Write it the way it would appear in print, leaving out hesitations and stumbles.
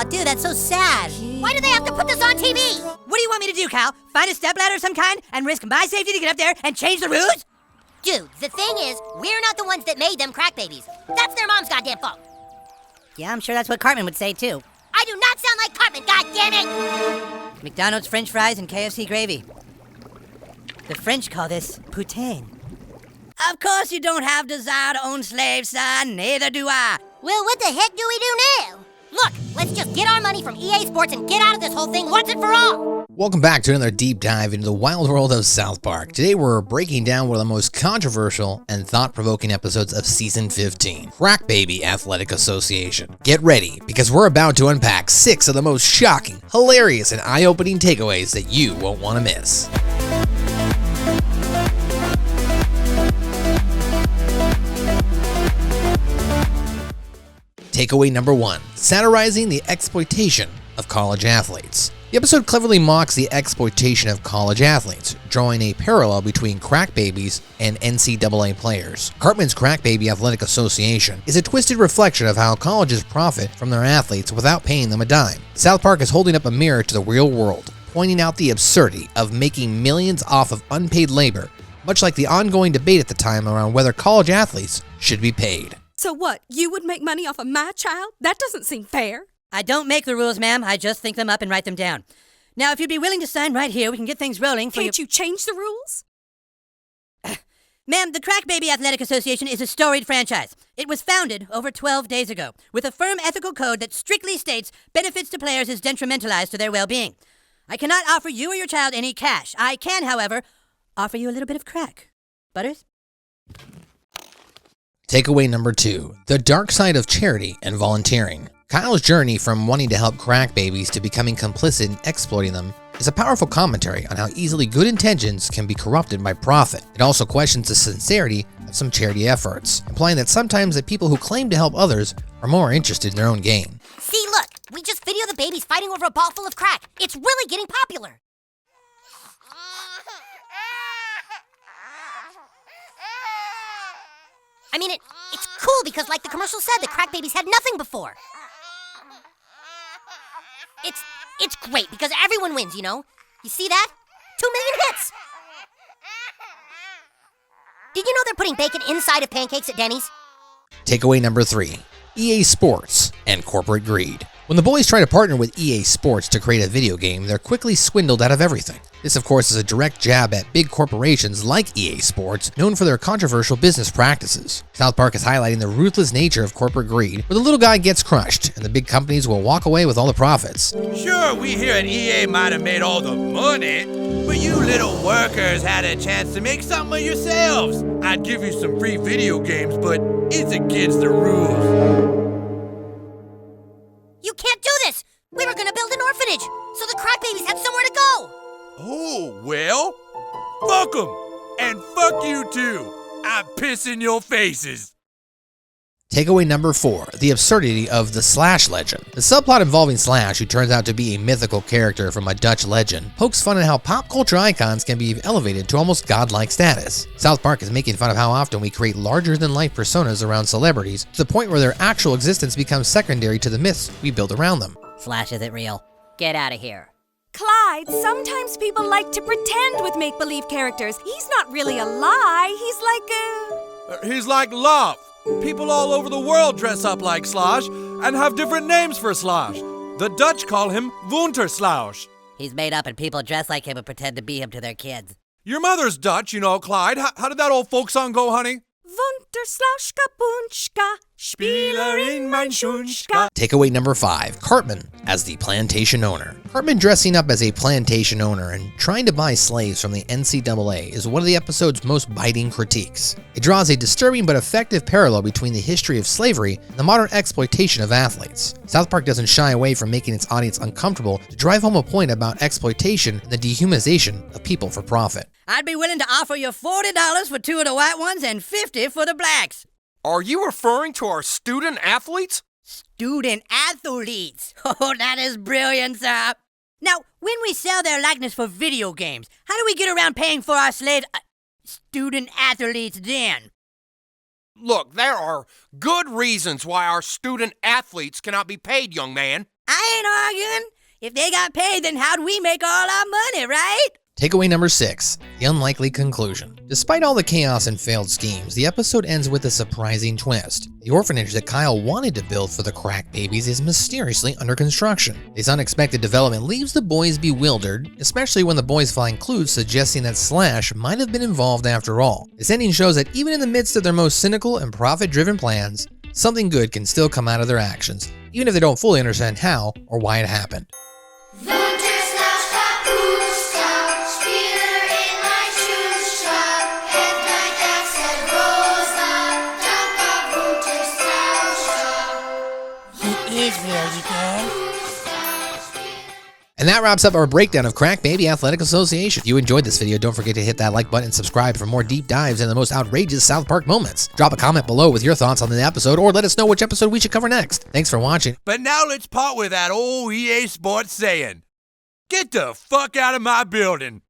Oh, dude, that's so sad. Why do they have to put this on TV? What do you want me to do, Cal? Find a stepladder of some kind and risk my safety to get up there and change the rules? Dude, the thing is, we're not the ones that made them crack babies. That's their mom's goddamn fault. Yeah, I'm sure that's what Cartman would say, too. I do not sound like Cartman, goddammit! McDonald's French fries and KFC gravy. The French call this poutine. Of course you don't have desire to own slaves, son. Neither do I. Well, what the heck do we do now? Look, let's just get our money from EA Sports and get out of this whole thing once and for all! Welcome back to another deep dive into the wild world of South Park. Today we're breaking down one of the most controversial and thought-provoking episodes of Season 15, Crack Baby Athletic Association. Get ready, because we're about to unpack 6 of the most shocking, hilarious, and eye-opening takeaways that you won't want to miss. Takeaway number 1, satirizing the exploitation of college athletes. The episode cleverly mocks the exploitation of college athletes, drawing a parallel between crack babies and NCAA players. Cartman's Crack Baby Athletic Association is a twisted reflection of how colleges profit from their athletes without paying them a dime. South Park is holding up a mirror to the real world, pointing out the absurdity of making millions off of unpaid labor, much like the ongoing debate at the time around whether college athletes should be paid. So what, you would make money off of my child? That doesn't seem fair. I don't make the rules, ma'am. I just think them up and write them down. Now, if you'd be willing to sign right here, we can get things rolling for Can't you change the rules? Ma'am, the Crack Baby Athletic Association is a storied franchise. It was founded over 12 days ago with a firm ethical code that strictly states benefits to players is detrimentalized to their well-being. I cannot offer you or your child any cash. I can, however, offer you a little bit of crack. Butters? Takeaway number 2, the dark side of charity and volunteering. Kyle's journey from wanting to help crack babies to becoming complicit in exploiting them is a powerful commentary on how easily good intentions can be corrupted by profit. It also questions the sincerity of some charity efforts, implying that sometimes the people who claim to help others are more interested in their own gain. See, look, we just video the babies fighting over a ball full of crack. It's really getting popular. I mean, it's cool because, like the commercial said, the crack babies had nothing before. It's great because everyone wins, you know? You see that? 2 million hits! Did you know they're putting bacon inside of pancakes at Denny's? Takeaway number 3, EA Sports and corporate greed. When the boys try to partner with EA Sports to create a video game, they're quickly swindled out of everything. This, of course, is a direct jab at big corporations like EA Sports, known for their controversial business practices. South Park is highlighting the ruthless nature of corporate greed, where the little guy gets crushed, and the big companies will walk away with all the profits. Sure, we here at EA might have made all the money, but you little workers had a chance to make something of yourselves. I'd give you some free video games, but it's against the rules. You can't do this! We were gonna build an orphanage, so the crack babies had somewhere to go! Oh, well, fuck 'em, and fuck you too. I piss in your faces. Takeaway number 4, the absurdity of the Slash legend. The subplot involving Slash, who turns out to be a mythical character from a Dutch legend, pokes fun at how pop culture icons can be elevated to almost godlike status. South Park is making fun of how often we create larger-than-life personas around celebrities to the point where their actual existence becomes secondary to the myths we build around them. Slash isn't real. Get out of here. Clyde, sometimes people like to pretend with make-believe characters. He's not really a lie. He's like love. People all over the world dress up like Slash and have different names for Slash. The Dutch call him Wunterslash. He's made up and people dress like him and pretend to be him to their kids. Your mother's Dutch, you know, Clyde. How did that old folk song go, honey? Wunterslauschka Punschka, Spielerin mein Schunschka. Takeaway number 5, Cartman as the plantation owner. Cartman dressing up as a plantation owner and trying to buy slaves from the NCAA is one of the episode's most biting critiques. It draws a disturbing but effective parallel between the history of slavery and the modern exploitation of athletes. South Park doesn't shy away from making its audience uncomfortable to drive home a point about exploitation and the dehumanization of people for profit. I'd be willing to offer you $40 for 2 of the white ones and $50 for the blacks. Are you referring to our student athletes? Student athletes. Oh, that is brilliant, sir. Now, when we sell their likeness for video games, how do we get around paying for our slaves, student athletes then? Look, there are good reasons why our student athletes cannot be paid, young man. I ain't arguing. If they got paid, then how'd we make all our money, right? Takeaway number 6, the unlikely conclusion. Despite all the chaos and failed schemes, the episode ends with a surprising twist. The orphanage that Kyle wanted to build for the crack babies is mysteriously under construction. This unexpected development leaves the boys bewildered, especially when the boys find clues suggesting that Slash might have been involved after all. This ending shows that even in the midst of their most cynical and profit-driven plans, something good can still come out of their actions, even if they don't fully understand how or why it happened. And that wraps up our breakdown of Crack Baby Athletic Association. If you enjoyed this video, don't forget to hit that like button and subscribe for more deep dives into the most outrageous South Park moments. Drop a comment below with your thoughts on the episode, or let us know which episode we should cover next. Thanks for watching. But now let's part with that old EA Sports saying, get the fuck out of my building.